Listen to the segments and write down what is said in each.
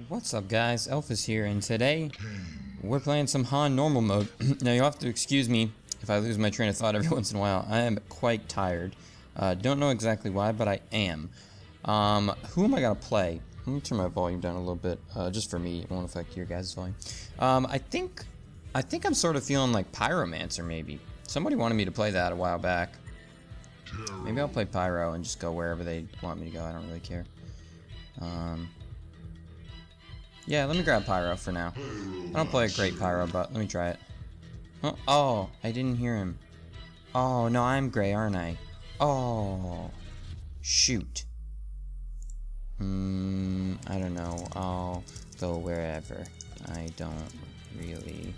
What's up guys, Elfis here, and today we're playing some HoN normal mode. Now you'll have to excuse me if I lose my train of thought every once in a while. I am quite tired. Don't know exactly why, but I am. Who am I gonna play? Let me turn my volume down a little bit, just for me. It won't affect your guys' volume. I think I'm sort of feeling like Pyromancer maybe. Somebody wanted me to play that a while back. Maybe I'll play Pyro and just go wherever they want me to go. I don't really care. Yeah, let me grab Pyro for now. I don't play a great Pyro, but let me try it. Oh, I didn't hear him. Oh, no, I'm gray, aren't I? Oh, shoot. I don't know. I'll go wherever. I don't really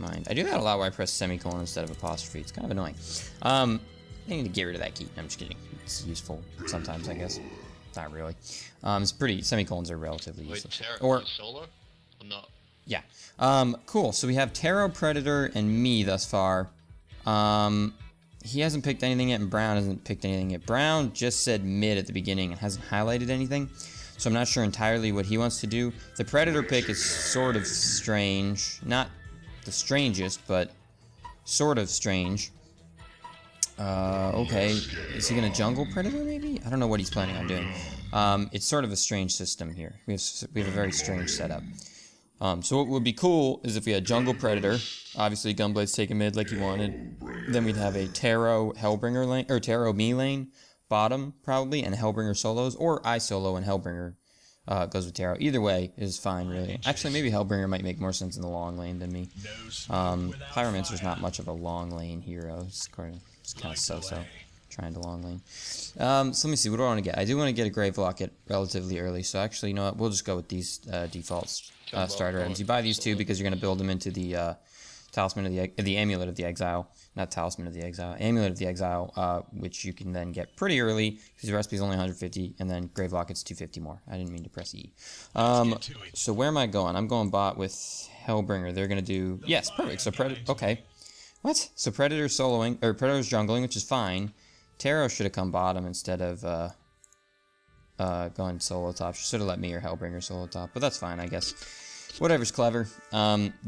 mind. I do that a lot where I press semicolon instead of apostrophe. It's kind of annoying. I need to get rid of that key. I'm just kidding. It's useful sometimes, I guess. Not really. It's pretty. Semicolons are relatively useless. Wait, or solo? Or not? Yeah. Cool. So we have Taro, Predator, and me thus far. He hasn't picked anything yet, and Brown hasn't picked anything yet. Brown just said mid at the beginning and hasn't highlighted anything, so I'm not sure entirely what he wants to do. The Predator pick is sort of strange. Not the strangest, but sort of strange. Okay, is he gonna jungle Predator maybe? I don't know what he's planning on doing. It's sort of a strange system here. We have a very strange setup. So what would be cool is if we had jungle Predator, obviously Gunblade's taking mid like he wanted. Then we'd have a Taro Hellbringer lane, or Taro me lane, bottom probably, and Hellbringer solos, or I solo and Hellbringer goes with Taro. Either way is fine, really. Actually, maybe Hellbringer might make more sense in the long lane than me. Pyromancer's not much of a long lane hero. It's kind of so-so, trying to long lane. So let me see, what do I want to get? I do want to get a Grave Locket relatively early, so actually, you know what, we'll just go with these defaults starter items. You buy these two because you're going to build them into the Talisman of the Amulet of the Exile. Not Talisman of the Exile, Amulet of the Exile, which you can then get pretty early, because the recipe is only 150, and then Grave Locket's 250 more. I didn't mean to press E. So where am I going? I'm going bot with Hellbringer. They're going to do, yes, perfect, so Predator, okay. What? So Predator's soloing, or Predator's jungling, which is fine. Taro should have come bottom instead of going solo top. Should have let me or Hellbringer solo top, but that's fine, I guess. Whatever's clever. The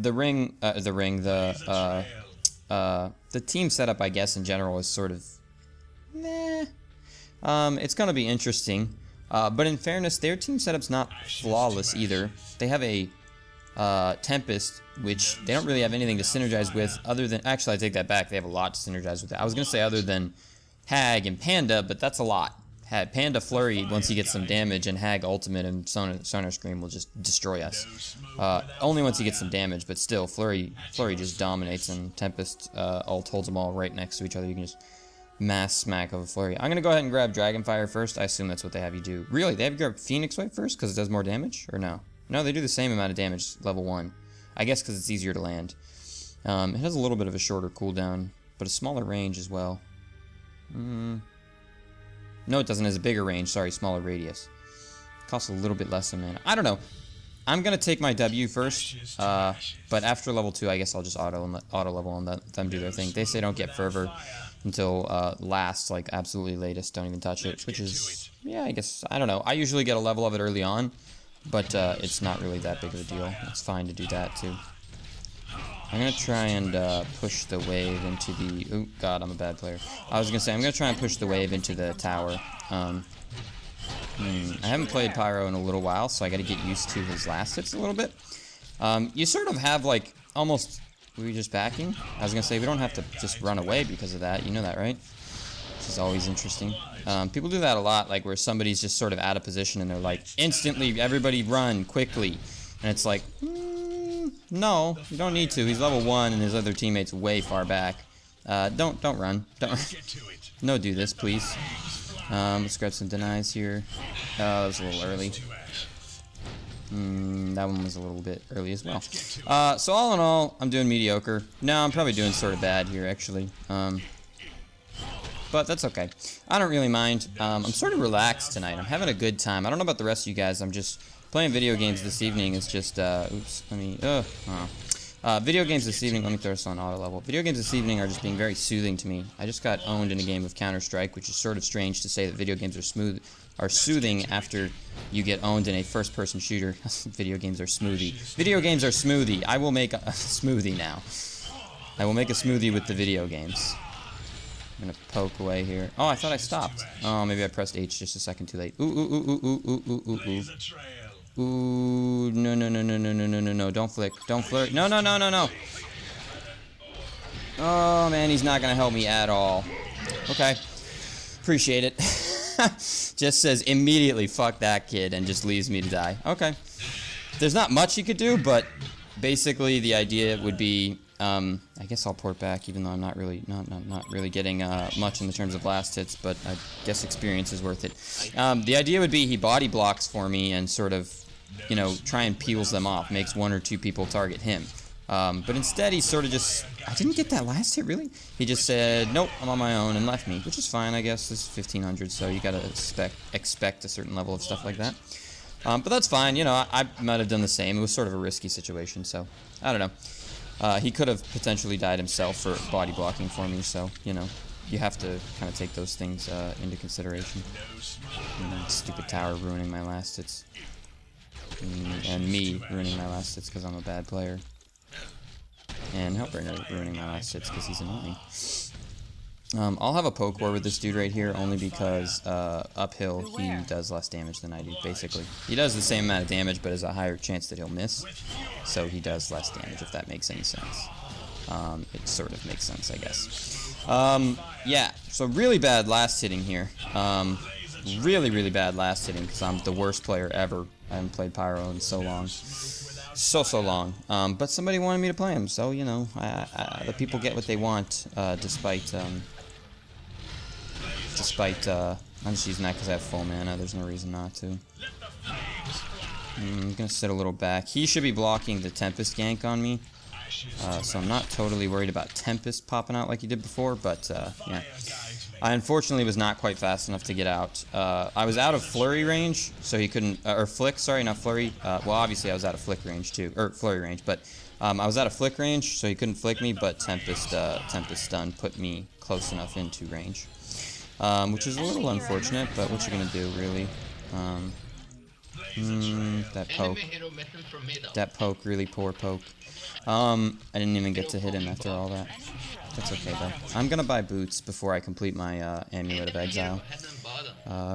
team setup, I guess, in general is sort of meh. It's gonna be interesting, but in fairness, their team setup's not flawless either. They have a Tempest, which they don't really have anything to synergize with other than, actually I take that back, they have a lot to synergize with. I was going to say other than Hag and Panda, but that's a lot. Panda Flurry once he gets some damage, and Hag Ultimate and Sonar Scream will just destroy us. Only once he gets some damage, but still, Flurry just dominates, and Tempest ult holds them all right next to each other. You can just mass smack of a Flurry. I'm going to go ahead and grab Dragonfire first. I assume that's what they have you do. Really? They have you grab Phoenix Wave first because it does more damage? Or no? No, they do the same amount of damage, level 1. I guess because it's easier to land. It has a little bit of a shorter cooldown, but a smaller range as well. No, it doesn't. It has a bigger range. Sorry, smaller radius. Costs a little bit less of mana. I don't know. I'm going to take my W first, but after level 2, I guess I'll just auto level and let them do their thing. They say don't get Fervor until last, like absolutely latest. Don't even touch it, which is, yeah, I guess, I don't know. I usually get a level of it early on. But it's not really that big of a deal. It's fine to do that too. I'm going to try and push the wave into the... Oh, God, I'm a bad player. I was going to say, I'm going to try and push the wave into the tower. I haven't played Pyro in a little while, so I got to get used to his last hits a little bit. You sort of have, like, almost... Were you just backing? I was going to say, we don't have to just run away because of that. You know that, right? This is always interesting. People do that a lot, like where somebody's just sort of out of position and they're like, instantly, everybody run quickly. And it's like, no, you don't need to. He's level 1 and his other teammate's way far back. Don't run. No, do this, please. Let's grab some denies here. That was a little early. That one was a little bit early as well. So all in all, I'm doing mediocre. No, I'm probably doing sort of bad here, actually. But that's okay. I don't really mind. I'm sort of relaxed tonight. I'm having a good time. I don't know about the rest of you guys. I'm just playing video games this evening. It's just, oops, let me, video games this evening, let me throw this on auto level. Video games this evening are just being very soothing to me. I just got owned in a game of Counter-Strike, which is sort of strange to say that video games are are soothing after you get owned in a first-person shooter. Video games are smoothie. Video games are smoothie. I will make a smoothie now. I will make a smoothie with the video games. I'm gonna poke away here. Oh, I thought I stopped. Oh, maybe I pressed H just a second too late. Ooh, ooh, ooh, ooh, ooh, ooh, ooh, ooh, ooh. Ooh, no, no, no, no, no, no, no, no, no. Don't flick. Don't flirt. No, no, no, no, no. Oh, man, he's not gonna help me at all. Okay. Appreciate it. Just says immediately, fuck that kid, and just leaves me to die. Okay. There's not much he could do, but basically the idea would be, I guess I'll port back, even though I'm not really getting much in the terms of last hits, but I guess experience is worth it. The idea would be he body blocks for me and sort of, you know, try and peels them off, makes 1 or 2 people target him. But instead he sort of just, I didn't get that last hit, really? He just said, nope, I'm on my own, and left me, which is fine, I guess. This is 1500, so you gotta expect a certain level of stuff like that. But that's fine, you know, I might have done the same. It was sort of a risky situation, so I don't know. He could have potentially died himself for body blocking for me, so, you know, you have to kind of take those things into consideration. Stupid tower ruining my last hits. And me ruining my last hits because I'm a bad player. And Hellbringer ruining my last hits because he's annoying. I'll have a poke war with this dude right here only because uphill he does less damage than I do, basically. He does the same amount of damage but has a higher chance that he'll miss. So he does less damage, if that makes any sense. It sort of makes sense, I guess. Yeah, so really bad last hitting here. Really, really bad last hitting because I'm the worst player ever. I haven't played Pyro in so long. So long. But somebody wanted me to play him, so, you know, the people get what they want, despite, I'm just using that because I have full mana. There's no reason not to. I'm gonna sit a little back. He should be blocking the Tempest gank on me, so I'm not totally worried about Tempest popping out like he did before, but, yeah. I unfortunately was not quite fast enough to get out. I was out of flurry range, so he couldn't, or flick, sorry, not flurry. Well, obviously I was out of flick range too, or flurry range, but I was out of flick range, so he couldn't flick me, but Tempest stun put me close enough into range. Which is a little unfortunate, but what you gonna do, really? That poke. That poke, really poor poke. I didn't even get to hit him after all that. That's okay, though. I'm gonna buy boots before I complete my Amulet of Exile.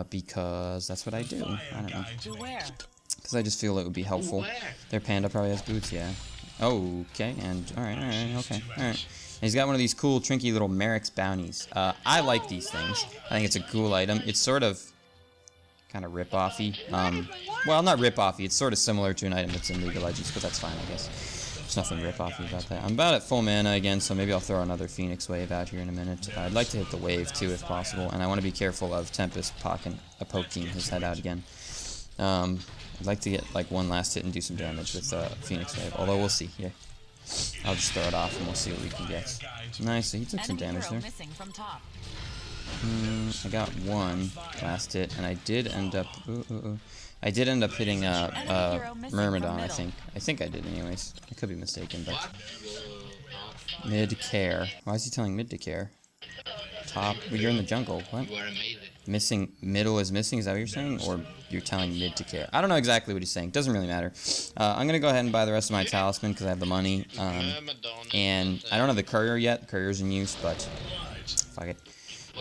Because that's what I do. I don't know. Because I just feel it would be helpful. Their panda probably has boots, yeah. Oh, okay, and alright, okay, alright. He's got one of these cool, trinky little Merrick's bounties. I like these things. I think it's a cool item. It's sort of kind of rip-offy. Well, not rip-offy. It's sort of similar to an item that's in League of Legends, but that's fine, I guess. There's nothing rip-offy about that. I'm about at full mana again, so maybe I'll throw another Phoenix Wave out here in a minute. I'd like to hit the wave, too, if possible, and I want to be careful of Tempest poking his head out again. I'd like to get, like, one last hit and do some damage with Phoenix Wave, although we'll see, yeah. I'll just throw it off and we'll see what we can get. Nice, so he took some damage there. I got one last hit, and I did end up... I did end up hitting Myrmidon, I think. I think I did anyways. I could be mistaken, but... Mid-care. Why is he telling mid to care? Top? Well, you're in the jungle. What? Missing, middle is missing, is that what you're saying? Or you're telling mid to care? I don't know exactly what he's saying. Doesn't really matter. I'm going to go ahead and buy the rest of my talisman because I have the money. And I don't have the courier yet. The courier's in use, but fuck it.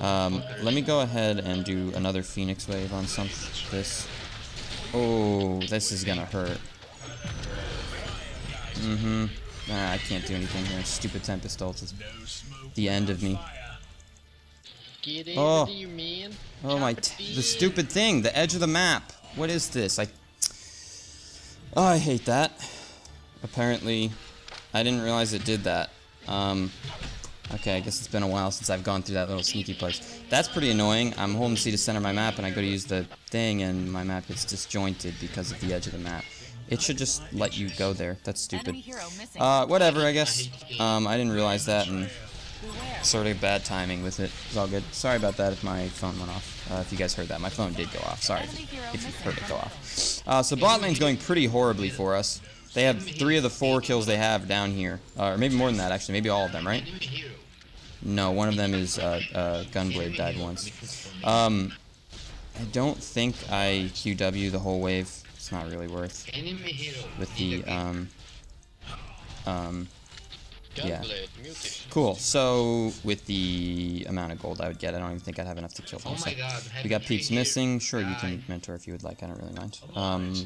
Let me go ahead and do another Phoenix Wave on this. Oh, this is going to hurt. I can't do anything here. Stupid Tempest ult is the end of me. Oh, the stupid thing, the edge of the map. What is this? Oh, I hate that. Apparently, I didn't realize it did that. Okay, I guess it's been a while since I've gone through that little sneaky place. That's pretty annoying. I'm holding C to center my map, and I go to use the thing, and my map gets disjointed because of the edge of the map. It should just let you go there. That's stupid. Whatever, I guess. I didn't realize that, and sort of bad timing with it. It's all good. Sorry about that if my phone went off. If you guys heard that. My phone did go off. Sorry if you heard it go off. So bot lane's going pretty horribly for us. They have 3 of the 4 kills they have down here. Or maybe more than that, actually. Maybe all of them, right? No, one of them is Gunblade died once. I don't think I QW the whole wave. It's not really worth with the yeah. Cool. So with the amount of gold I would get, I don't even think I'd have enough to kill them. So we got peeps missing. Sure, you can mentor if you would like. I don't really mind.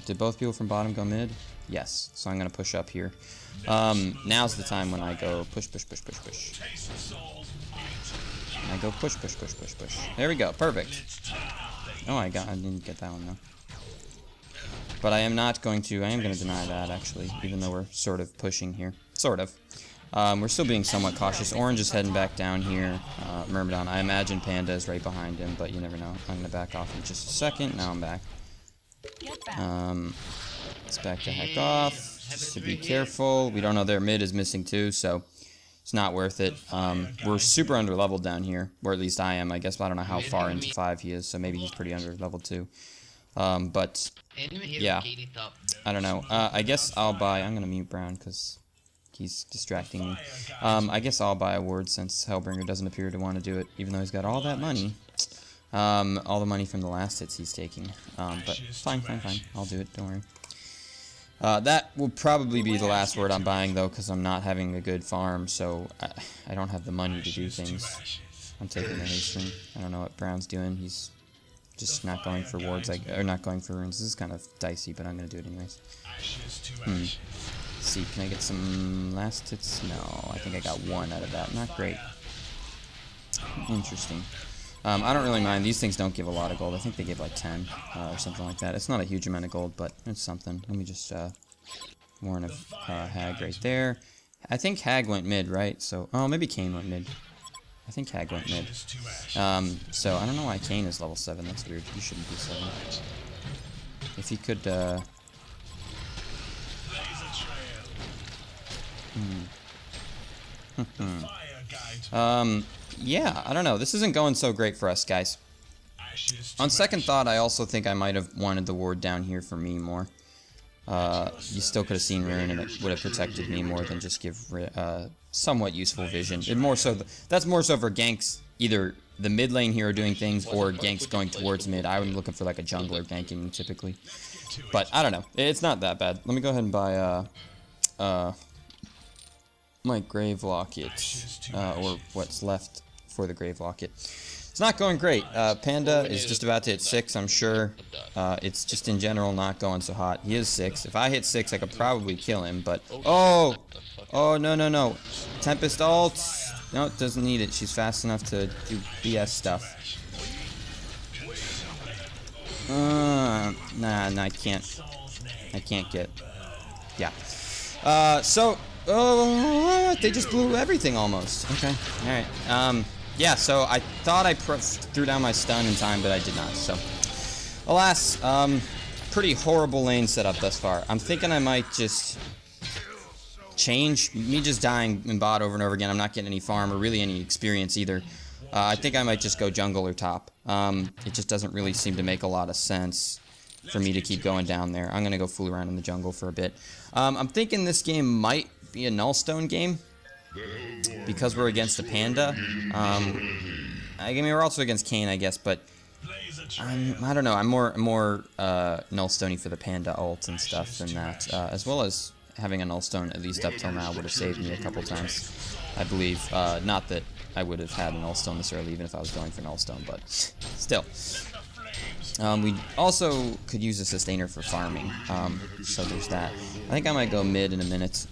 Did both people from bottom go mid? Yes. So I'm gonna push up here. Now's the time when I go push, push, push, push, push. And I go push, push, push, push, push. There we go. Perfect. Oh, I didn't get that one though. But I am going to deny that actually, even though we're sort of pushing here. Sort of. We're still being somewhat cautious. Orange is heading back down here. Myrmidon, I imagine Panda is right behind him, but you never know. I'm gonna back off in just a second. Now I'm back. Let's back the heck off, just to be careful. We don't know their mid is missing too, so it's not worth it. We're super under-leveled down here, or at least I am, I guess. I don't know how far into 5 he is, so maybe he's pretty under-leveled too. But, yeah, I don't know. I guess I'll buy... I'm going to mute Brown, because he's distracting me. I guess I'll buy a ward, since Hellbringer doesn't appear to want to do it, even though he's got all that money. All the money from the last hits he's taking. But fine. I'll do it, don't worry. That will probably be the last word I'm buying, though, because I'm not having a good farm, so I don't have the money to do things. I'm taking the hasten. I don't know what Brown's doing. He's just not going for wards, or not going for runes. This is kind of dicey, but I'm going to do it anyways. Let's see, can I get some last hits? No, I think I got one out of that. Not great. Interesting. I don't really mind. These things don't give a lot of gold. I think they give like 10 or something like that. It's not a huge amount of gold, but it's something. Let me just warn of Hag right there. I think Hag went mid, right? So, oh, maybe Kayn went mid. I think Hag went mid. So I don't know why Kayn is level 7. That's weird. He shouldn't be 7. If he could, yeah, I don't know. This isn't going so great for us, guys. On second thought, I also think I might have wanted the ward down here for me more. You still could have seen Rune, and it would have protected me more than just give somewhat useful vision. That's more so for ganks, either the mid lane here are doing things, or ganks going towards mid. I'm looking for like a jungler ganking typically. But I don't know. It's not that bad. Let me go ahead and buy my Grave Locket, or what's left for the Grave Locket. It's not going great. Panda is just about to hit 6, I'm sure. It's just in general not going so hot. He is 6. If I hit 6, I could probably kill him, but... Oh, no. Tempest ult. No, it doesn't need it. She's fast enough to do BS stuff. Nah, I can't get... Yeah. Oh, they just blew everything almost. Okay, alright. Yeah, so I thought I threw down my stun in time, but I did not, so. Alas, pretty horrible lane setup thus far. I'm thinking I might just change. Me just dying in bot over and over again. I'm not getting any farm or really any experience either. I think I might just go jungle or top. It just doesn't really seem to make a lot of sense for me to keep going down there. I'm going to go fool around in the jungle for a bit. I'm thinking this game might be a nullstone game because we're against a Panda. I mean, we're also against Kayn, I guess, but I don't know. I'm more nullstoney for the Panda ult and stuff than that, as well as having a nullstone at least up till now would have saved me a couple times, I believe. Not that I would have had a nullstone this early, even if I was going for nullstone, but still. We also could use a sustainer for farming, so there's that. I think I might go mid in a minute.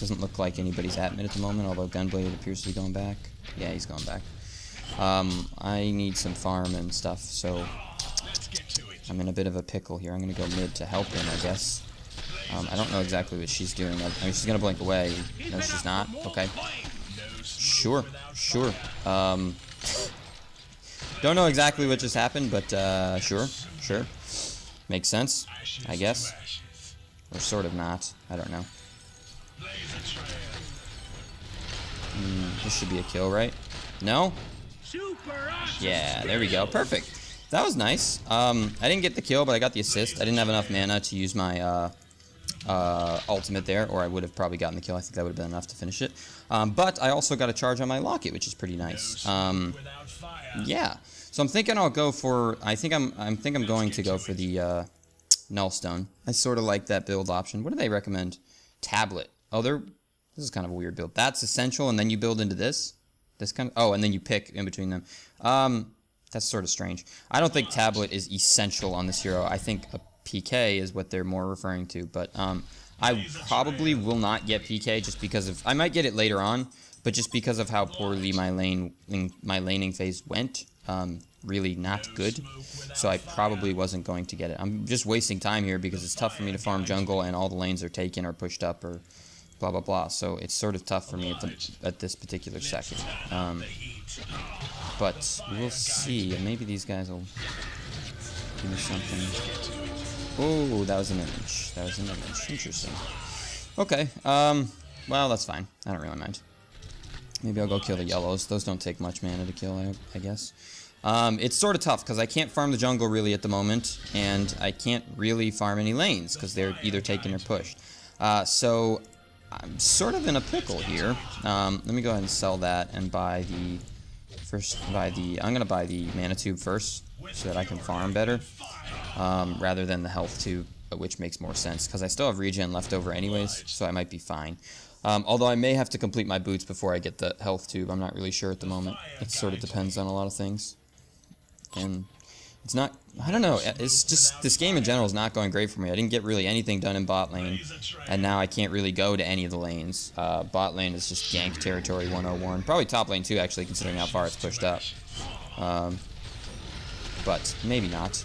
Doesn't look like anybody's at mid at the moment, although Gunblade appears to be going back. Yeah, he's going back. I need some farm and stuff, so I'm in a bit of a pickle here. I'm going to go mid to help him, I guess. I don't know exactly what she's doing. I mean, she's going to blink away. No, she's not. Okay. Sure. Don't know exactly what just happened, but sure. Makes sense, I guess. Or sort of not. I don't know. This should be a kill, right? No? Yeah, there we go. Perfect. That was nice. I didn't get the kill, but I got the assist. I didn't have enough mana to use my ultimate there, or I would have probably gotten the kill. I think that would have been enough to finish it. But I also got a charge on my locket, which is pretty nice. Yeah. So I'm thinking I'll go for. I think I'm going to go for the Nullstone. I sort of like that build option. What do they recommend? Tablet. Oh, this is kind of a weird build. That's essential, and then you build into this. This kind of. Oh, and then you pick in between them. That's sort of strange. I don't think tablet is essential on this hero. I think a PK is what they're more referring to. But I probably will not get PK just because of. I might get it later on, but just because of how poorly my laning phase went. Really not good, so I probably wasn't going to get it. I'm just wasting time here because it's tough for me to farm jungle and all the lanes are taken or pushed up or blah blah blah, so it's sort of tough for me at this particular second. But we'll see. Maybe these guys will do something. Oh, that was an image. That was an image. Interesting. Okay, well, that's fine. I don't really mind. Maybe I'll go kill the yellows. Those don't take much mana to kill, I guess. It's sort of tough because I can't farm the jungle really at the moment, and I can't really farm any lanes because they're either taken or pushed. So I'm sort of in a pickle here. Let me go ahead and sell that and buy the I'm gonna buy the mana tube first so that I can farm better, rather than the health tube, which makes more sense because I still have regen left over anyways, so I might be fine. Although I may have to complete my boots before I get the health tube. I'm not really sure at the moment. It sort of depends on a lot of things. And it's not, I don't know, it's just, this game in general is not going great for me. I didn't get really anything done in bot lane, and now I can't really go to any of the lanes. Bot lane is just gank territory 101. Probably top lane too, actually, considering how far it's pushed up. But maybe not.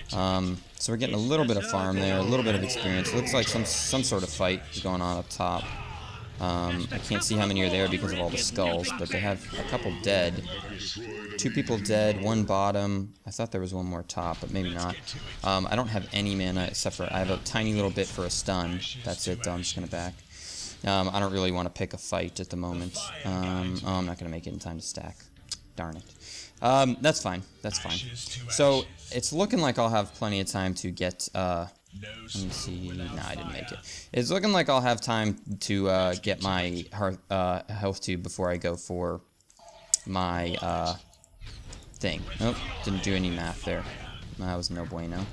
So we're getting a little bit of farm there, a little bit of experience. It looks like some sort of fight is going on up top. I can't see how many are there because of all the skulls, but they have a couple dead. 2 people dead, 1 bottom. I thought there was 1 more top, but maybe not. I don't have any mana except for I have a tiny little bit for a stun. That's it, though. I'm just going to back. I don't really want to pick a fight at the moment. Oh, I'm not going to make it in time to stack. Darn it. That's fine. That's fine. So it's looking like I'll have plenty of time to get... let me see. No, I didn't make it. It's looking like I'll have time to get my health tube before I go for my thing. Nope, didn't do any math there. That was no bueno.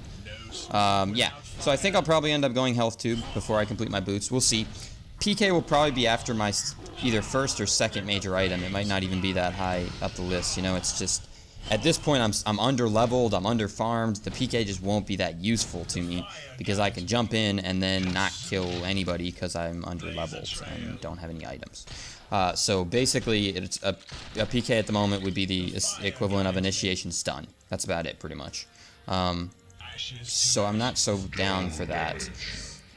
Yeah, so I think I'll probably end up going health tube before I complete my boots. We'll see. PK will probably be after my either first or second major item. It might not even be that high up the list. You know, it's just... At this point, I'm under-leveled, I'm under-farmed. The PK just won't be that useful to me because I can jump in and then not kill anybody because I'm under-leveled and don't have any items. So basically, it's a PK at the moment would be the equivalent of initiation stun. That's about it, pretty much. So I'm not so down for that.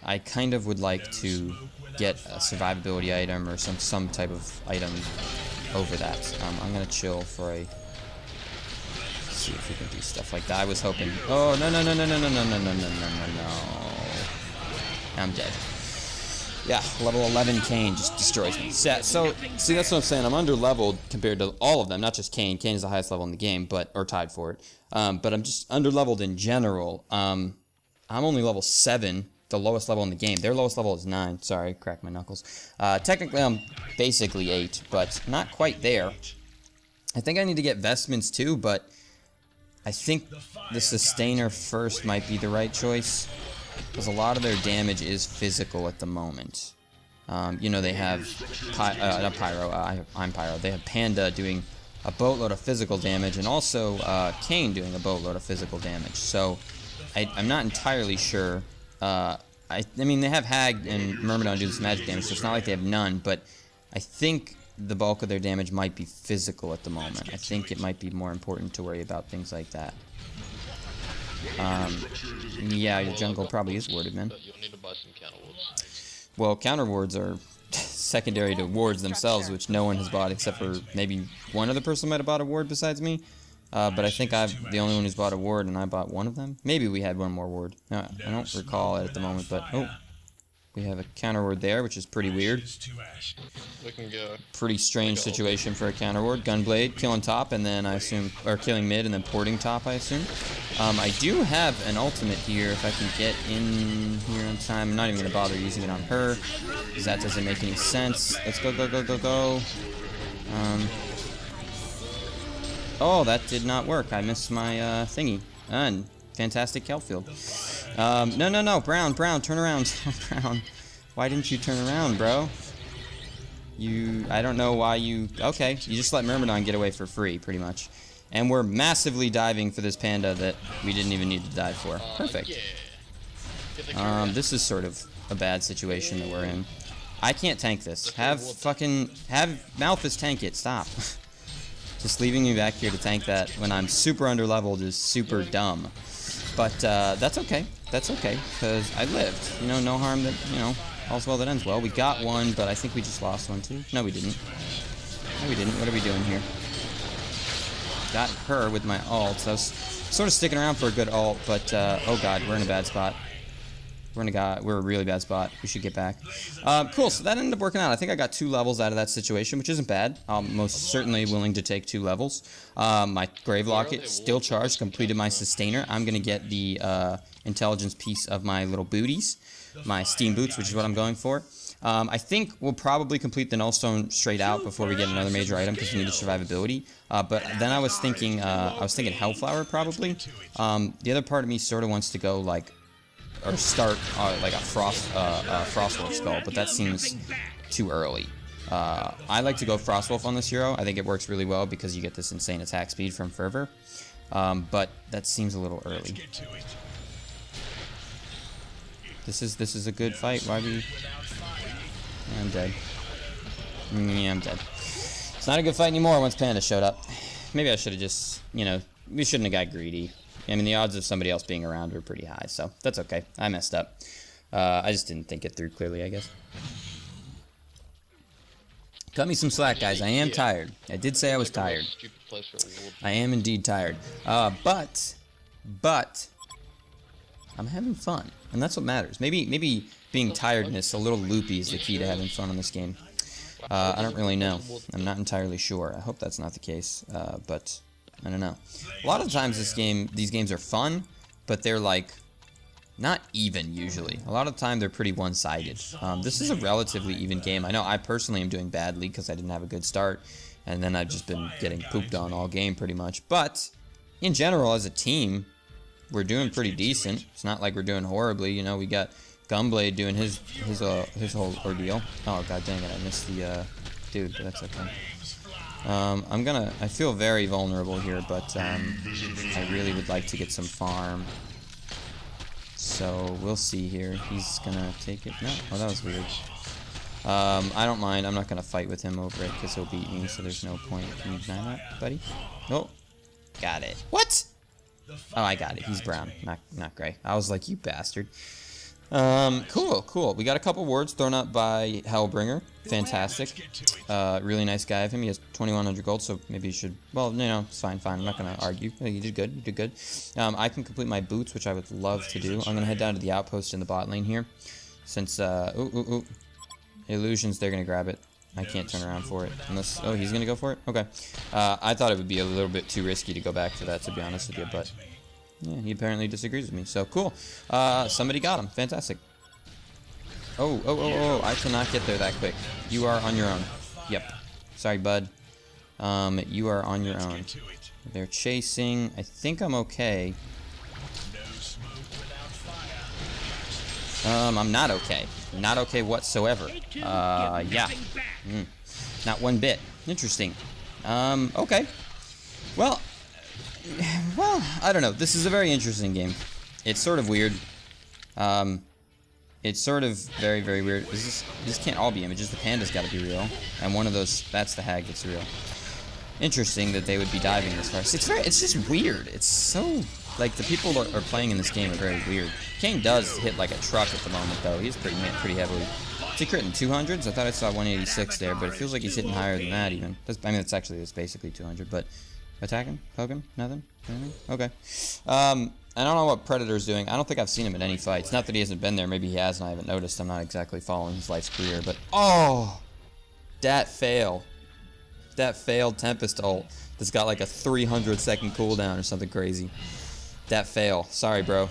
I kind of would like to get a survivability item or some type of item over that. I'm going to chill for a... See if we can do stuff like that. I was hoping. Oh no. I'm dead. Yeah, level 11 Kayn just destroys me. So see, that's what I'm saying. I'm under leveled compared to all of them, not just Kayn. Kayn is the highest level in the game, or tied for it. But I'm just under leveled in general. I'm only level 7, the lowest level in the game. Their lowest level is 9. Sorry, cracked my knuckles. Technically, I'm basically 8, but not quite there. I think I need to get vestments too, but I think the Sustainer first might be the right choice, because a lot of their damage is physical at the moment. You know, they have not Pyro, I'm Pyro. They have Panda doing a boatload of physical damage, and also Kayn doing a boatload of physical damage. So I'm not entirely sure. I mean, they have Hag and Myrmidon do this magic damage, so it's not like they have none, but I think the bulk of their damage might be physical at the moment. I think it might be more important to worry about things like that. Yeah, your jungle probably is warded, man. Well, counter wards are secondary to wards themselves, which no one has bought except for maybe one other person might have bought a ward besides me. But I think I'm the only one who's bought a ward, and I bought one of them. Maybe we had one more ward. No, I don't recall it at the moment, but... Oh, we have a counter ward there, which is pretty weird. Pretty strange situation for a counter ward. Gunblade, killing top, and then I assume... Or killing mid, and then porting top, I assume. I do have an ultimate here, if I can get in here in time. I'm not even going to bother using it on her, because that doesn't make any sense. Let's go, go, go, go, go. Oh, that did not work. I missed my thingy. And fantastic kelp field. No. Brown, turn around. Brown. Why didn't you turn around, bro? I don't know why you... Okay, you just let Myrmidon get away for free, pretty much. And we're massively diving for this panda that we didn't even need to dive for. Perfect. This is sort of a bad situation that we're in. I can't tank this. Have Malphus tank it. Stop. Just leaving me back here to tank that when I'm super underleveled is super dumb. But that's okay. That's okay, because I lived. You know, no harm that, you know, all's well that ends well. We got one, but I think we just lost one too. No, we didn't. No, we didn't. What are we doing here? Got her with my ult. So I was sort of sticking around for a good ult, but oh god, we're in a bad spot. We're a really bad spot. We should get back. Cool, so that ended up working out. I think I got 2 levels out of that situation, which isn't bad. I'm most certainly willing to take 2 levels. My Grave Locket still charged, completed my Sustainer. I'm going to get the intelligence piece of my little booties, my Steam Boots, which is what I'm going for. I think we'll probably complete the Nullstone straight out before we get another major item because we need the survivability. But then I was thinking Hellflower probably. The other part of me sort of wants to go like, or start like a Frostwolf skull, but that seems too early. I like to go Frostwolf on this hero. I think it works really well because you get this insane attack speed from Fervor. But that seems a little early. This is a good fight. Why we? I'm dead. Yeah, I'm dead. It's not a good fight anymore once Panda showed up. Maybe I should have just, you know, we shouldn't have got greedy. I mean, the odds of somebody else being around are pretty high, so that's okay. I messed up. I just didn't think it through clearly, I guess. Cut me some slack, guys. I am tired. I did say I was tired. I am indeed tired. But I'm having fun, and that's what matters. Maybe being tiredness, a little loopy, is the key to having fun on this game. I don't really know. I'm not entirely sure. I hope that's not the case, but I don't know. A lot of times these games are fun, but they're like not even usually. A lot of the time they're pretty one-sided. This is a relatively even game. I know I personally am doing badly because I didn't have a good start, and then I've just been getting pooped on all game pretty much. But in general, as a team, we're doing pretty decent. It's not like we're doing horribly. You know, we got Gunblade doing his whole ordeal. Oh god dang it! I missed the dude, but that's okay. I feel very vulnerable here, but I really would like to get some farm. So we'll see here. He's gonna take it. No, oh that was weird. I don't mind. I'm not gonna fight with him over it because he'll beat me. So there's no point. Can you deny that, buddy? Oh, got it. What? Oh, I got it. He's brown, not gray. I was like, you bastard. Cool. We got a couple wards thrown up by Hellbringer. Fantastic. Really nice guy of him. He has 2,100 gold, so maybe you should... Well, you know, it's fine. I'm not going to argue. You did good. I can complete my boots, which I would love to do. I'm going to head down to the outpost in the bot lane here. Since, Illusions, they're going to grab it. I can't turn around for it. Unless... Oh, he's going to go for it? Okay. I thought it would be a little bit too risky to go back for that, to be honest with you, but... Yeah, he apparently disagrees with me, so cool. Somebody got him. Fantastic. Oh, I cannot get there that quick. You are on your own. Yep. Sorry, bud. You are on your own. They're chasing. I think I'm okay. I'm not okay. Not okay whatsoever. Yeah. Not one bit. Interesting. Okay. Well, I don't know. This is a very interesting game. It's sort of weird. It's sort of very, very weird. This can't all be images. The panda's got to be real, and one of those, that's the hag that's real. Interesting that they would be diving this far. It's just weird. It's so, like, the people that are playing in this game are very weird. Kane does hit like a truck at the moment, though. He's pretty heavily. Is he critting 200s? I thought I saw 186 there, but it feels like he's hitting higher than that even. That's basically 200, but attacking, poking, nothing, anything. Okay. I don't know what Predator's doing. I don't think I've seen him in any fights. Not that he hasn't been there. Maybe he has and I haven't noticed. I'm not exactly following his life's career, but oh, that fail. That failed Tempest ult that's got like a 300-second cooldown or something crazy. That fail. Sorry, bro.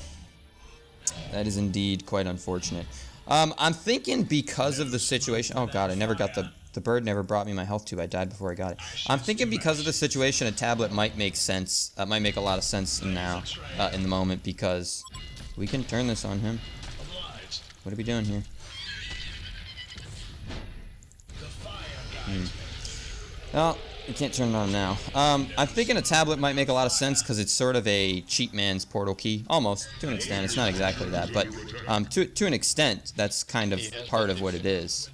That is indeed quite unfortunate. I'm thinking because of the situation. Oh god, I never got the The bird never brought me my health tube. I died before I got it. I'm thinking because of the situation, a tablet might make sense. Might make a lot of sense now, in the moment, because we can turn this on him. What are we doing here? Well, we can't turn it on now. I'm thinking a tablet might make a lot of sense because it's sort of a cheap man's portal key. Almost, to an extent. It's not exactly that, but to an extent, that's kind of part of what it is.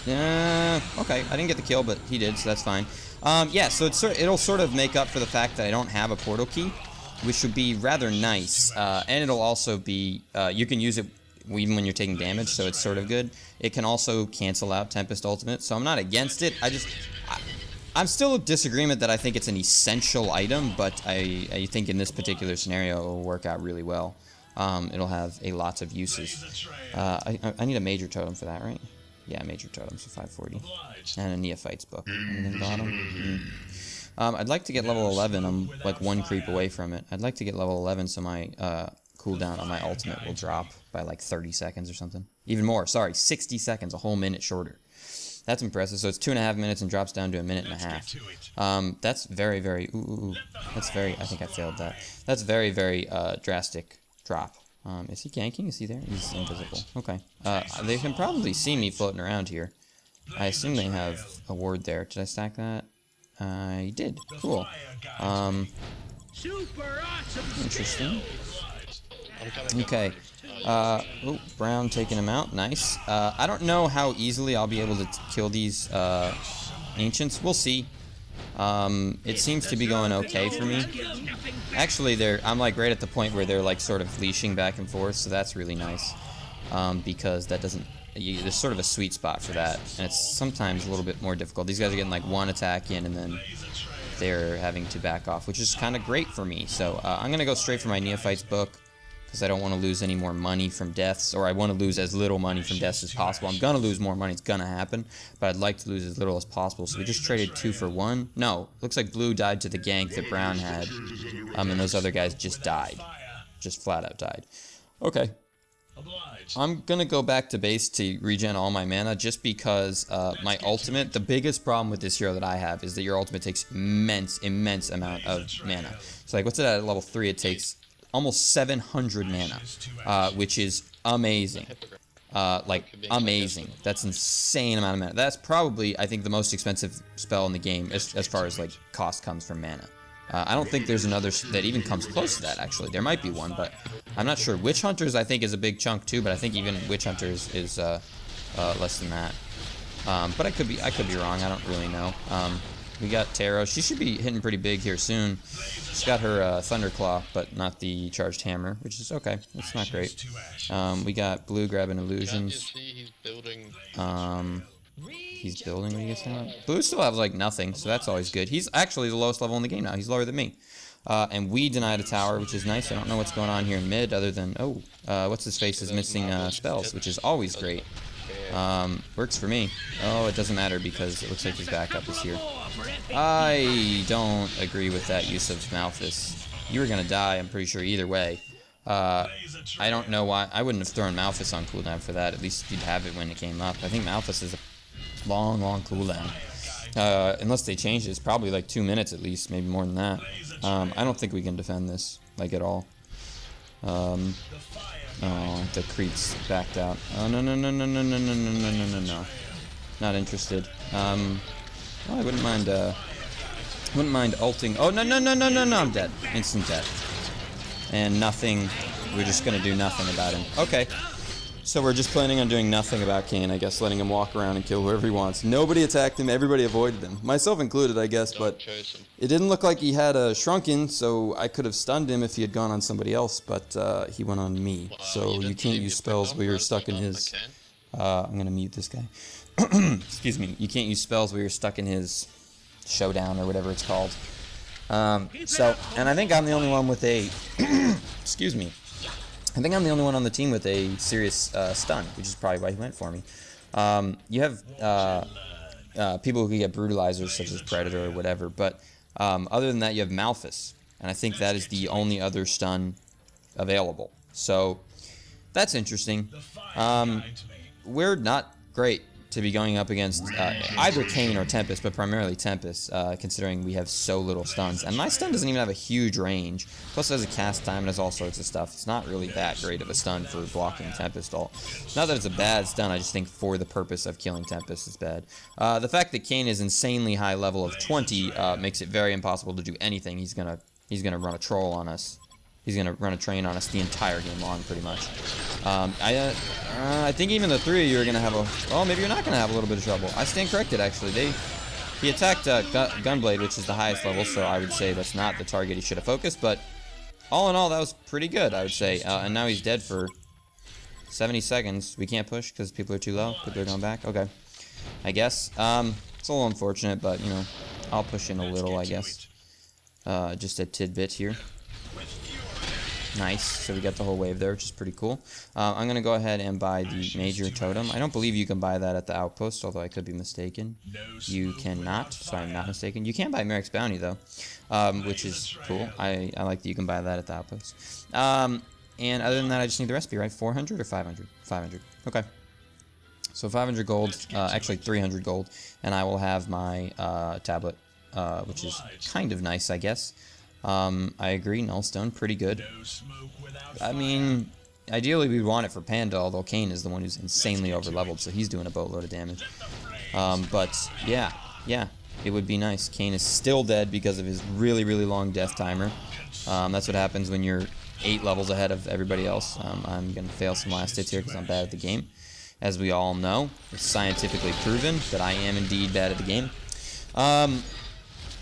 Okay, I didn't get the kill, but he did, so that's fine. Yeah, so it'll sort of make up for the fact that I don't have a portal key, which would be rather nice. And it'll also be, you can use it even when you're taking damage, so it's sort of good. It can also cancel out Tempest Ultimate, so I'm not against it. I'm still in disagreement that I think it's an essential item, but I think in this particular scenario it will work out really well. It'll have a lot of uses. I need a major totem for that, right? Yeah, major totem, so 540. And a Neophyte's book. Anything bottom? I'd like to get level 11. I'm like one creep away from it. I'd like to get level 11 so my cooldown on my ultimate will drop by like 30 seconds or something. Even more, sorry, 60 seconds, a whole minute shorter. That's impressive. So it's 2.5 minutes and drops down to a minute and a half. That's very, very, that's very, I think I failed that. That's very, very drastic drop. Is he ganking? Is he there? He's invisible. Okay. They can probably see me floating around here. I assume they have a ward there. Did I stack that? I did. Cool. Interesting. Okay. Oh, Brown taking him out. Nice. I don't know how easily I'll be able to kill these ancients. We'll see. It seems to be going okay for me. Actually, I'm like right at the point where they're like sort of leashing back and forth, so that's really nice. Because that doesn't... there's sort of a sweet spot for that, and it's sometimes a little bit more difficult. These guys are getting like one attack in, and then they're having to back off, which is kind of great for me. So I'm going to go straight for my Neophyte's book, because I don't want to lose any more money from deaths, or I want to lose as little money from deaths as possible. I'm going to lose more money, it's going to happen, but I'd like to lose as little as possible. So we just traded 2 for 1. No, looks like Blue died to the gank that Brown had, and those other guys just died. Just flat out died. Okay. I'm going to go back to base to regen all my mana, just because my ultimate, the biggest problem with this hero that I have is that your ultimate takes immense amount of mana. So like, what's it at level 3? It takes almost 700 mana, which is amazing. Like, amazing. That's insane amount of mana. That's probably, I think, the most expensive spell in the game as far as, like, cost comes from mana. I don't think there's another that even comes close to that, actually. There might be one, but I'm not sure. Witch Hunters, I think, is a big chunk, too, but I think even Witch Hunters is less than that. But I could be wrong. I don't really know. We got Taro. She should be hitting pretty big here soon. She's got her Thunderclaw, but not the Charged Hammer, which is okay. It's not great. We got Blue grabbing Illusions. He's building, what are you guys talking about? Blue still has, like, nothing, so that's always good. He's actually the lowest level in the game now. He's lower than me. And we denied a tower, which is nice. I don't know what's going on here in mid, other than, what's his face is missing spells, which is always great. Works for me. Oh, it doesn't matter because it looks like his backup is here. I don't agree with that use of Malphus. You were gonna die, I'm pretty sure, either way. I don't know why. I wouldn't have thrown Malphus on cooldown for that. At least you'd have it when it came up. I think Malphus is a long cooldown. Unless they change it, it's probably like 2 minutes at least, maybe more than that. I don't think we can defend this, like, at all. Oh, the creeps backed out. Oh, no. Not interested. Well, I wouldn't mind ulting. Oh, no, I'm dead. Instant death. And nothing, we're just gonna do nothing about him. Okay. So we're just planning on doing nothing about Kane, I guess, letting him walk around and kill whoever he wants. Nobody attacked him, everybody avoided him. Myself included, I guess, but it didn't look like he had a Shrunken, so I could have stunned him if he had gone on somebody else, but he went on me. So you can't use spells where you're stuck in his... I'm gonna mute this guy. Excuse me. You can't use spells where you're stuck in his showdown or whatever it's called. And I think I'm the only one with a... Excuse me. I think I'm the only one on the team with a serious stun, which is probably why he went for me. You have people who get brutalizers, such as Predator or whatever, but other than that, you have Malphus, and I think that is the only other stun available. So that's interesting. we're not great to be going up against either Kayn or Tempest, but primarily Tempest, considering we have so little stuns. And my stun doesn't even have a huge range. Plus it has a cast time and has all sorts of stuff. It's not really that great of a stun for blocking Tempest ult. Not that it's a bad stun, I just think for the purpose of killing Tempest it's bad. The fact that Kayn is insanely high level of 20 makes it very impossible to do anything. He's gonna run a troll on us. He's going to run a train on us the entire game long, pretty much. I think even the three of you are going to have a... Oh, maybe you're not going to have a little bit of trouble. I stand corrected, actually. He attacked Gunblade, which is the highest level, so I would say that's not the target he should have focused. But all in all, that was pretty good, I would say. And now he's dead for 70 seconds. We can't push because people are too low. People are going back. Okay. I guess. It's a little unfortunate, but, you know, I'll push in a little, I guess. Just a tidbit here. Nice. So we got the whole wave there, which is pretty cool. I'm going to go ahead and buy the major totem. I don't believe you can buy that at the outpost, although I could be mistaken. You cannot, so I'm not mistaken. You can buy Merrick's Bounty, though, which is cool. I like that you can buy that at the outpost. And other than that, I just need the recipe, right? 400 or 500? 500. Okay. So 500 gold, actually 300 gold, and I will have my tablet, which is kind of nice, I guess. I agree, Nullstone, pretty good. I mean, ideally we'd want it for Panda, although Kayn is the one who's insanely overleveled, so he's doing a boatload of damage. But yeah, it would be nice. Kayn is still dead because of his really, really long death timer. That's what happens when you're 8 levels ahead of everybody else. I'm going to fail some last hits here because I'm bad at the game. As we all know, it's scientifically proven that I am indeed bad at the game. I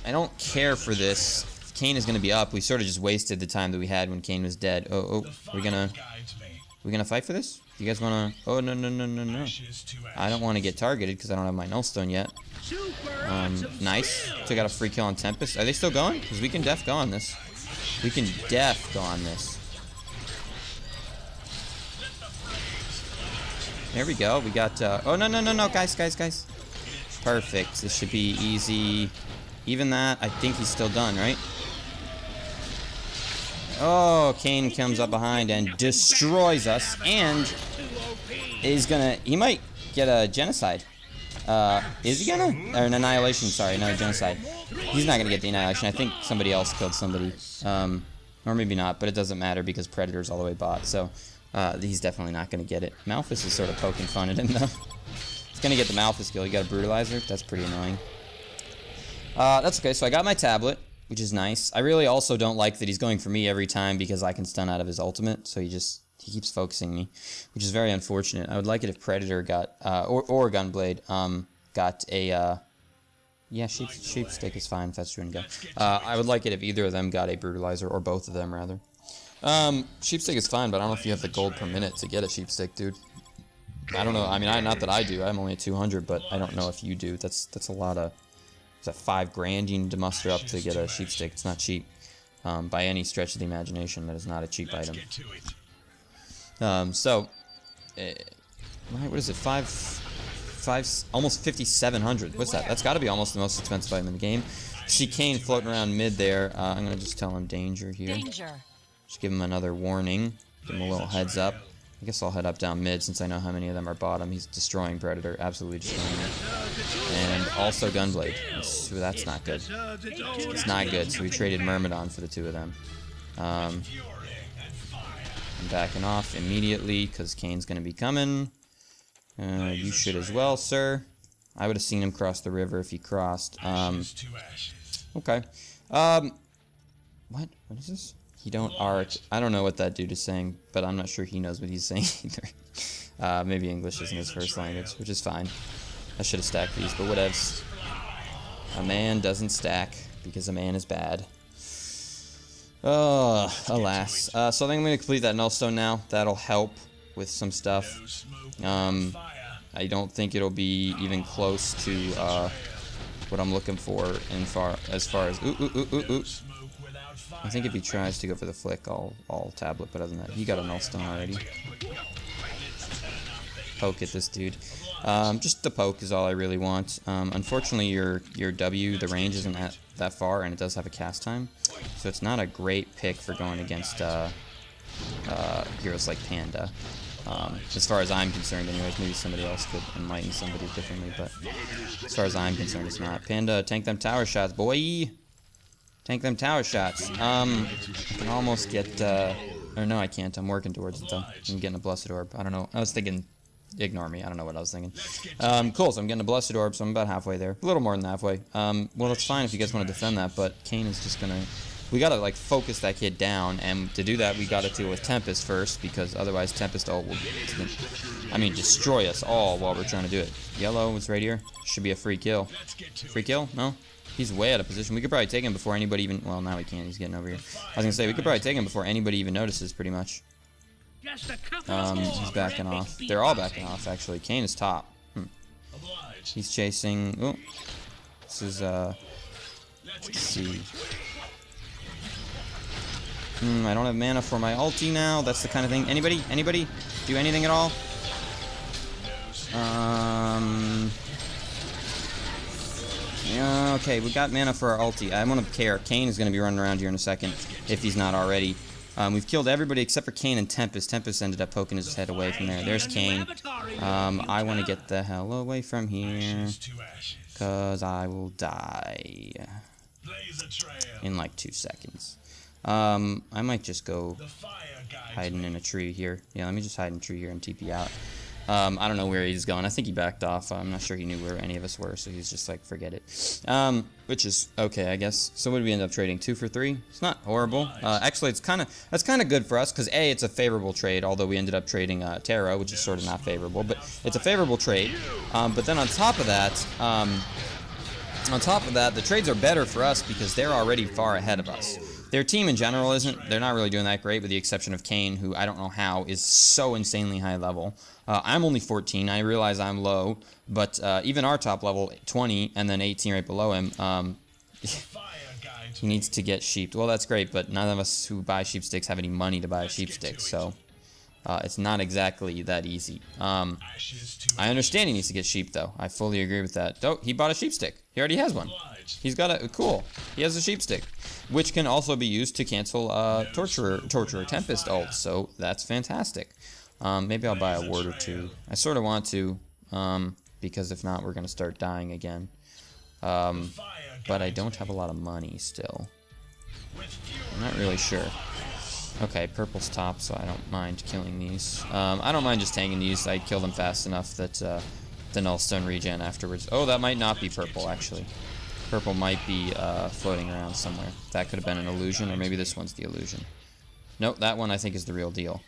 don't care for this. Kayn is going to be up. We sort of just wasted the time that we had when Kayn was dead. Oh, we're gonna fight for this? You guys want to... Oh, no. I don't want to get targeted because I don't have my Nullstone yet. Nice. Took out a free kill on Tempest. Are they still going? Because we can def go on this. We can def go on this. There we go. We got... Oh, no. Guys. Perfect. This should be easy. Even that, I think he's still done, right? Oh, Kayn comes up behind and destroys us, and is gonna... He might get a genocide. Is he gonna? Or an annihilation, sorry, not a genocide. He's not gonna get the annihilation. I think somebody else killed somebody. Or maybe not, but it doesn't matter because Predator's all the way bot, so he's definitely not gonna get it. Malphus is sort of poking fun at him, though. He's gonna get the Malphus kill. He got a Brutalizer. That's pretty annoying. That's okay, so I got my tablet, which is nice. I really also don't like that he's going for me every time because I can stun out of his ultimate, so he keeps focusing me, which is very unfortunate. I would like it if Predator got, or Gunblade, got a, yeah, Sheepstick is fine, Fetch and Go. I would like it if either of them got a Brutalizer, or both of them, rather. Sheepstick is fine, but I don't know if you have the gold per minute to get a Sheepstick, dude. I don't know, I mean, not that I do, I'm only at 200, but I don't know if you do. That's a lot of... It's at 5 grand you need to muster up to get a Sheepstick. It's not cheap. By any stretch of the imagination, that is not a cheap item. What is it? Almost 5,700. What's that? That's got to be almost the most expensive item in the game. See Kayn floating around mid there. I'm going to just tell him danger here. Just give him another warning. Give him a little heads up. I guess I'll head up down mid since I know how many of them are bottom. He's destroying Predator, absolutely destroying it. And also Gunblade. That's not good. It's not good, so we traded Myrmidon for the two of them. I'm backing off immediately because Kayn's going to be coming. You should as well, sir. I would have seen him cross the river if he crossed. Okay. What is this? He don't arc. I don't know what that dude is saying, but I'm not sure he knows what he's saying either. Maybe English isn't his first language, which is fine. I should have stacked these, but whatevs. A man doesn't stack because a man is bad. Oh, alas. So I think I'm going to complete that Nullstone now. That'll help with some stuff. I don't think it'll be even close to what I'm looking for as far as... Ooh. I think if he tries to go for the flick, I'll tablet, but other than that, he got a Nullstone already. Poke at this dude. Just the poke is all I really want. Unfortunately, your W, the range isn't that far, and it does have a cast time, so it's not a great pick for going against heroes like Panda. As far as I'm concerned, anyways. Maybe somebody else could enlighten somebody differently, but as far as I'm concerned, it's not. Panda, tank them tower shots, boy! Tank them tower shots. I can almost get, or no, I can't. I'm working towards it, though. I'm getting a Blessed Orb. I don't know. I was thinking, ignore me. I don't know what I was thinking. Cool, so I'm getting a Blessed Orb, so I'm about halfway there. A little more than halfway. Well, it's fine if you guys want to defend that, but Kane is just gonna... We gotta, like, focus that kid down, and to do that, we gotta deal with Tempest first, because otherwise Tempest ult will, I mean, destroy us all while we're trying to do it. Yellow is right here. Should be a free kill. Free kill? No? He's way out of position. We could probably take him before anybody even... Well, now we can't. He's getting over here. I was gonna say, we could probably take him before anybody even notices, pretty much. He's backing off. They're all backing off, actually. Kane is top. He's chasing... Oh. This is, let's see... I don't have mana for my ulti now. That's the kind of thing. Anybody? Anybody? Do anything at all? Yeah, okay, we got mana for our ulti. I don't care. Kane is going to be running around here in a second, if he's not already. We've killed everybody except for Kane and Tempest. Tempest ended up poking his head away from there. There's Kane. I want to get the hell away from here, because I will die in like 2 seconds. I might just go hiding in a tree here. Yeah, let me just hide in a tree here and TP out. I don't know where he's going. I think he backed off. I'm not sure he knew where any of us were, so he's just like, forget it. Which is okay, I guess. So what did we end up trading? 2 for 3? It's not horrible. Actually, that's kind of good for us, because A, it's a favorable trade, although we ended up trading Terra, which is sort of not favorable, but it's a favorable trade. But then on top of that, the trades are better for us because they're already far ahead of us. Their team in general isn't. They're not really doing that great, with the exception of Kane, who I don't know how is so insanely high level. I'm only 14. I realize I'm low, but even our top level, 20, and then 18 right below him, he needs to get sheeped. Well, that's great, but none of us who buy sheep sticks have any money to buy a sheep stick, so it's not exactly that easy. I understand he needs to get sheep, though. I fully agree with that. Oh, he bought a sheep stick. He already has one. He's got a... Cool. He has a sheep stick, which can also be used to cancel Torturer Tempest ult, so that's fantastic. Maybe I'll buy a ward or two. I sort of want to, because if not, we're going to start dying again. But I don't have a lot of money still. I'm not really sure. Okay, purple's top, so I don't mind killing these. I don't mind just tanking these. I kill them fast enough that the nullstone regen afterwards. Oh, that might not be purple, actually. Purple might be floating around somewhere. That could have been an illusion, or maybe this one's the illusion. Nope, that one I think is the real deal.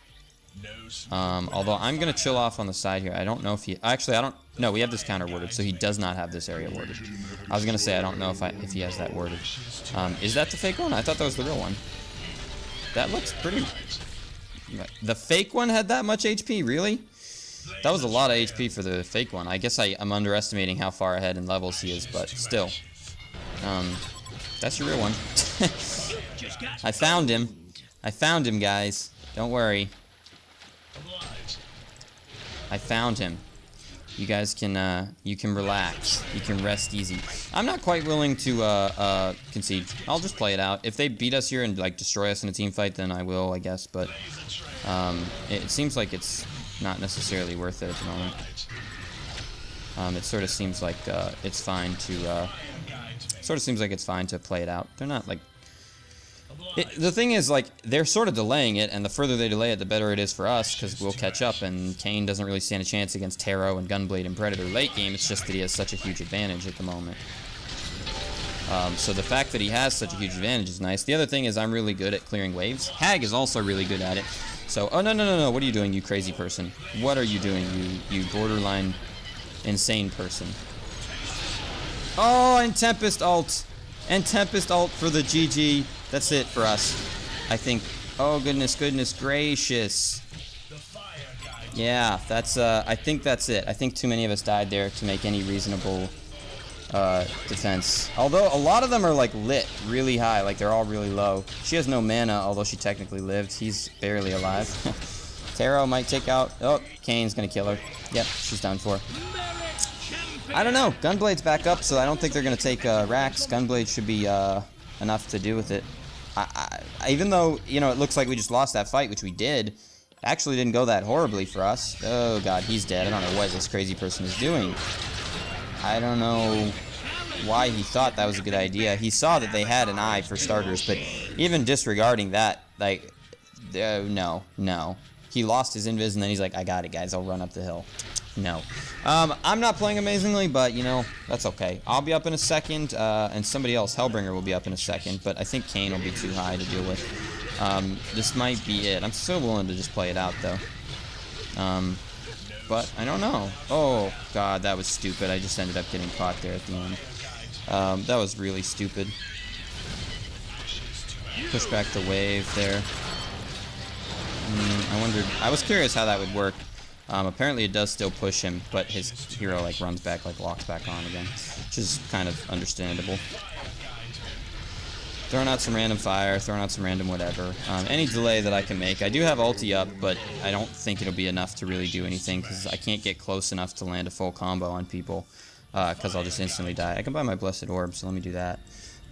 Although I'm going to chill off on the side here. I don't know if he... Actually, I don't... No, we have this counter warded, so he does not have this area warded. I was going to say I don't know if he has that warded. Is that the fake one? I thought that was the real one. That looks pretty... The fake one had that much HP? Really? That was a lot of HP for the fake one. I guess I'm underestimating how far ahead in levels he is, but still. That's your real one. I found him. I found him, guys. Don't worry. I found him. You guys can, you can relax. You can rest easy. I'm not quite willing to, concede. I'll just play it out. If they beat us here and, like, destroy us in a team fight, then I will, I guess, but, it seems like it's not necessarily worth it at the moment. It sort of seems like, it's fine to, play it out. They're not, like... the thing is, like, they're sort of delaying it, and the further they delay it, the better it is for us, because we'll catch up, and Kane doesn't really stand a chance against Taro and Gunblade and Predator late game. It's just that he has such a huge advantage at the moment. So the fact that he has such a huge advantage is nice. The other thing is I'm really good at clearing waves. Hag is also really good at it. So, oh, no, what are you doing, you crazy person? What are you doing, you borderline insane person? Oh, and Tempest ult. And Tempest ult for the GG. That's it for us, I think. Oh, goodness gracious. Yeah, that's, I think that's it. I think too many of us died there to make any reasonable defense. Although, a lot of them are, like, lit really high. Like, they're all really low. She has no mana, although she technically lived. He's barely alive. Taro might take out... Oh, Kane's gonna kill her. Yep, she's done for. I don't know. Gunblade's back up, so I don't think they're gonna take Rax. Gunblade should be enough to do with it. Even though, you know, it looks like we just lost that fight, which we did, Actually didn't go that horribly for us. Oh god, he's dead. I don't know what this crazy person is doing. I don't know why he thought that was a good idea. He saw that they had an eye for starters, but even disregarding that, like, no. He lost his invis and then he's like, I got it, guys. I'll run up the hill. No. I'm not playing amazingly, but, you know, that's okay. I'll be up in a second, and somebody else, Hellbringer, will be up in a second, but I think Kane will be too high to deal with. This might be it. I'm so willing to just play it out, though. But I don't know. Oh, God, that was stupid. I just ended up getting caught there at the end. That was really stupid. Push back the wave there. I was curious how that would work. Apparently it does still push him, but his hero like runs back, like locks back on again, which is kind of understandable. Throwing out some random fire, throwing out some random whatever. Any delay that I can make. I do have ulti up, but I don't think it'll be enough to really do anything because I can't get close enough to land a full combo on people because I'll just instantly die. I can buy my Blessed Orb, so let me do that.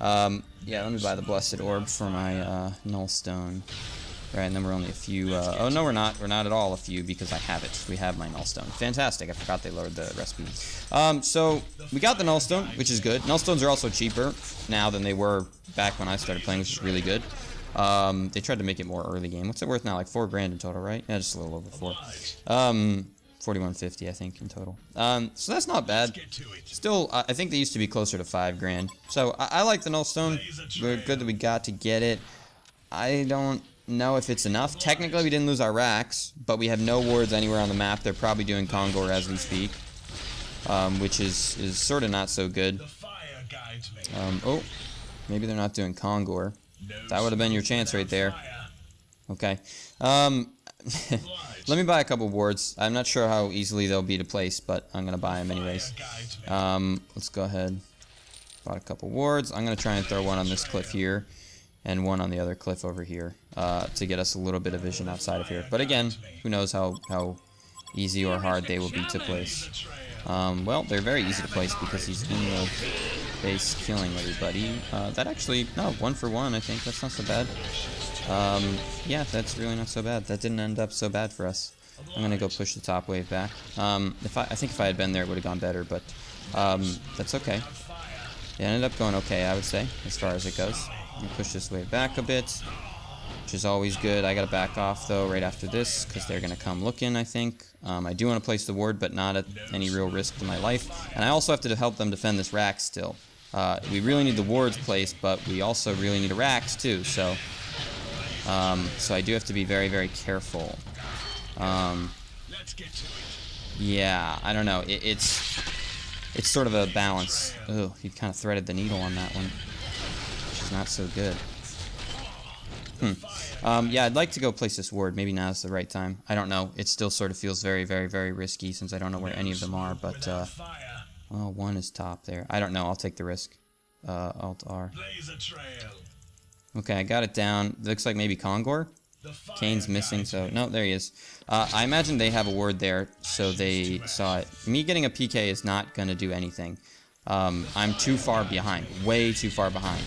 Yeah, let me buy the Blessed Orb for my Null Stone. Right, and then we're only a few, oh no we're not at all a few because I have it. We have my Nullstone. Fantastic, I forgot they lowered the recipe. So, we got the Nullstone, which is good. Nullstones are also cheaper now than they were back when I started playing, which is really good. They tried to make it more early game. What's it worth now? Like 4 grand in total, right? Yeah, just a little over 4. 4150 I think in total. So that's not bad. Still, I think they used to be closer to 5 grand. So, I like the Nullstone. We're good that we got to get it. I don't know if it's enough. Technically, we didn't lose our racks, but we have no wards anywhere on the map. They're probably doing Kongor as we speak, which is sort of not so good. Oh, maybe they're not doing Kongor. That would have been your chance right there. Okay. Let me buy a couple wards. I'm not sure how easily they'll be to place, but I'm going to buy them anyways. Let's go ahead. Bought a couple wards. I'm going to try and throw one on this cliff here and one on the other cliff over here to get us a little bit of vision outside of here. But again, who knows how easy or hard they will be to place. Well, they're very easy to place because he's in the base killing everybody. That actually, no, 1 for 1, I think. That's not so bad. Yeah, that's really not so bad. That didn't end up so bad for us. I'm going to go push the top wave back. I think if I had been there, it would have gone better, but that's okay. It ended up going okay, I would say, as far as it goes. Let me push this wave back a bit, which is always good. I gotta back off though right after this because they're gonna come looking, I think. I do want to place the ward, but not at any real risk to my life. And I also have to help them defend this rack still. We really need the wards placed, but we also really need a racks too. So, so I do have to be very, very careful. Yeah, I don't know. It's sort of a balance. Oh, he kind of threaded the needle on that one. Not so good. Yeah, I'd like to go place this ward. Maybe now's the right time. I don't know. It still sort of feels very, very, very risky since I don't know where any of them are. But, well, one is top there. I don't know. I'll take the risk. Alt-R. Okay, I got it down. Looks like maybe Kongor. Kane's missing, so... No, there he is. I imagine they have a ward there, so they saw it. Me getting a PK is not going to do anything. I'm too far behind, way too far behind.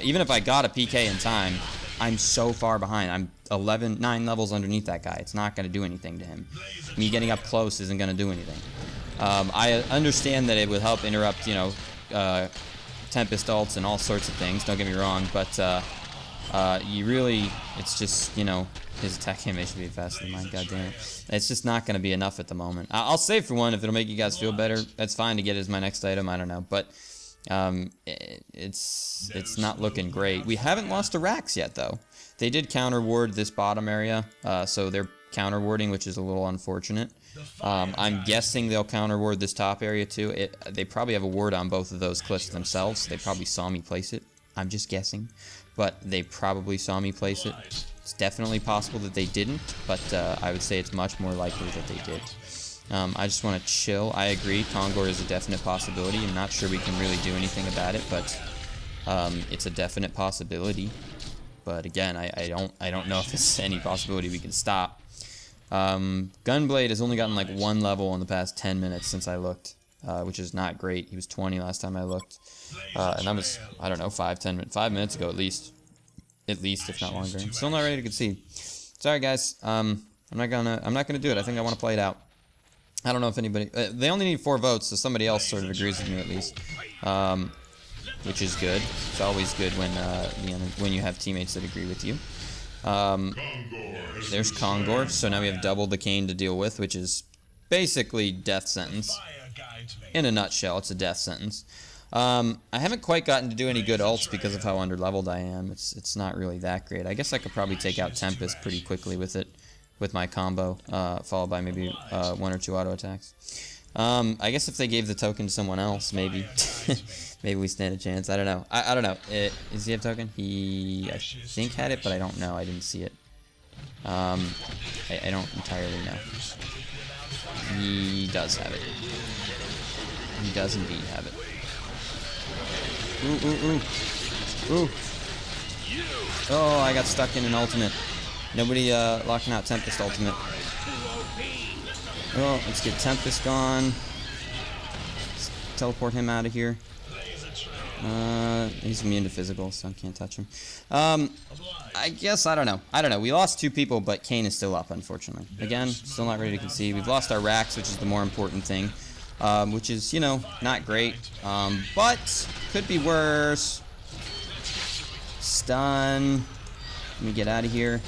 Even if I got a PK in time, I'm so far behind. I'm 9 levels underneath that guy. It's not going to do anything to him. Me getting up close isn't going to do anything. I understand that it would help interrupt, you know, Tempest ults and all sorts of things, don't get me wrong, but you really, it's just, you know, his attack animation should be faster than mine, goddammit. It's just not going to be enough at the moment. I'll save for one if it'll make you guys feel better. That's fine to get as my next item, I don't know. But it's not looking great. We haven't lost to racks yet, though. They did counter ward this bottom area, so they're counter warding, which is a little unfortunate. I'm guessing they'll counter ward this top area, too. They probably have a ward on both of those cliffs themselves. They probably saw me place it. I'm just guessing. But they probably saw me place it. It's definitely possible that they didn't, but I would say it's much more likely that they did. I just want to chill. I agree, Kongor is a definite possibility. I'm not sure we can really do anything about it, but it's a definite possibility. But again, I don't know if it's any possibility we can stop. Gunblade has only gotten like 1 level in the past 10 minutes since I looked, which is not great. He was 20 last time I looked, and that was, I don't know, 5 minutes ago at least, if not longer. I'm still not ready to concede. Sorry guys. I'm not gonna do it. I think I want to play it out. I don't know if anybody... they only need 4 votes, so somebody else sort of agrees with me at least. Which is good. It's always good when you have teammates that agree with you. There's Kongor, so now we have double the Kayn to deal with, which is basically death sentence. In a nutshell, it's a death sentence. I haven't quite gotten to do any good ults because of how underleveled I am. It's not really that great. I guess I could probably take out Tempest pretty quickly with it, with my combo, followed by maybe 1 or 2 auto attacks. I guess if they gave the token to someone else, maybe. Maybe we stand a chance. I don't know. I don't know. Does he have token? He, I think, had it, but I don't know. I didn't see it. I don't entirely know. He does have it. He does indeed have it. Ooh, ooh, ooh. Ooh. Oh, I got stuck in an ultimate. Nobody locking out Tempest ultimate. Oh, let's get Tempest gone. Let's teleport him out of here. He's immune to physical, so I can't touch him. I guess, I don't know. We lost 2 people, but Kayn is still up, unfortunately. Again, still not ready to concede. We've lost our racks, which is the more important thing. Which is, you know, not great. But could be worse. Stun. Let me get out of here.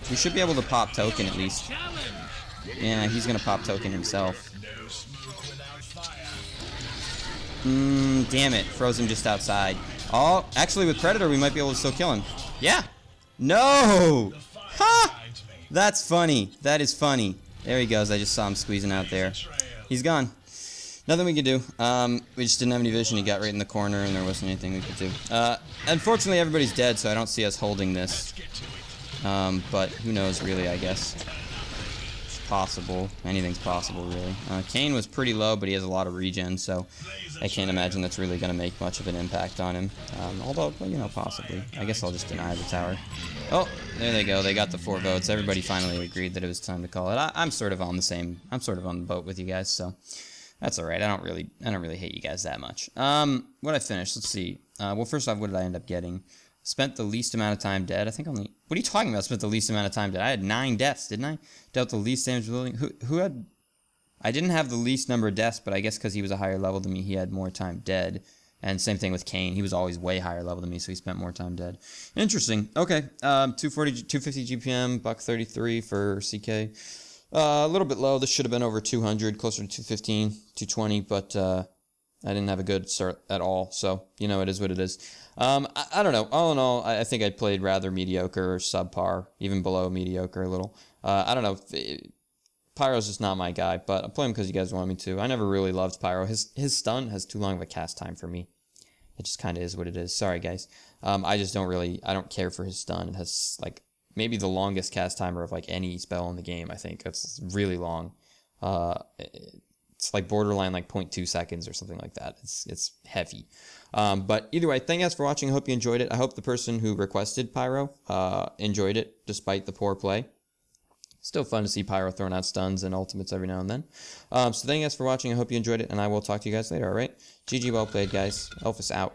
We should be able to pop token at least. Yeah, he's gonna pop token himself. Damn it. Froze him just outside. Oh, actually with Predator we might be able to still kill him. Yeah. No! Ha! That's funny. That is funny. There he goes. I just saw him squeezing out there. He's gone. Nothing we could do. We just didn't have any vision. He got right in the corner and there wasn't anything we could do. Unfortunately everybody's dead, so I don't see us holding this. But who knows really, I guess. It's possible. Anything's possible, really. Kayn was pretty low, but he has a lot of regen, so I can't imagine that's really going to make much of an impact on him. Although, well, you know, possibly. I guess I'll just deny the tower. Oh, there they go. They got the 4 votes. Everybody finally agreed that it was time to call it. I'm sort of on the boat with you guys, so that's all right. I don't really hate you guys that much. What I finished? Let's see. Well, first off, what did I end up getting? Spent the least amount of time dead. I think only... What are you talking about, spent the least amount of time dead? I had 9 deaths, didn't I? Dealt the least damage building. Who had... I didn't have the least number of deaths, but I guess because he was a higher level than me, he had more time dead. And same thing with Kayn. He was always way higher level than me, so he spent more time dead. Interesting. Okay. 250 GPM, $133 for CK. A little bit low. This should have been over 200, closer to 215, 220, but I didn't have a good start at all. So, you know, it is what it is. I don't know. All in all, I think I played rather mediocre or subpar, even below mediocre a little. I don't know. Pyro's just not my guy, but I'm playing because you guys want me to. I never really loved Pyro. His stun has too long of a cast time for me. It just kind of is what it is. Sorry, guys. I just don't care for his stun. It has, like, maybe the longest cast timer of, like, any spell in the game, I think. It's really long. It's like borderline, like, 0.2 seconds or something like that. It's heavy. But either way, thank you guys for watching. I hope you enjoyed it. I hope the person who requested Pyro enjoyed it, despite the poor play. Still fun to see Pyro throwing out stuns and ultimates every now and then. So thank you guys for watching. I hope you enjoyed it, and I will talk to you guys later, alright? GG, well played, guys. Elfis out.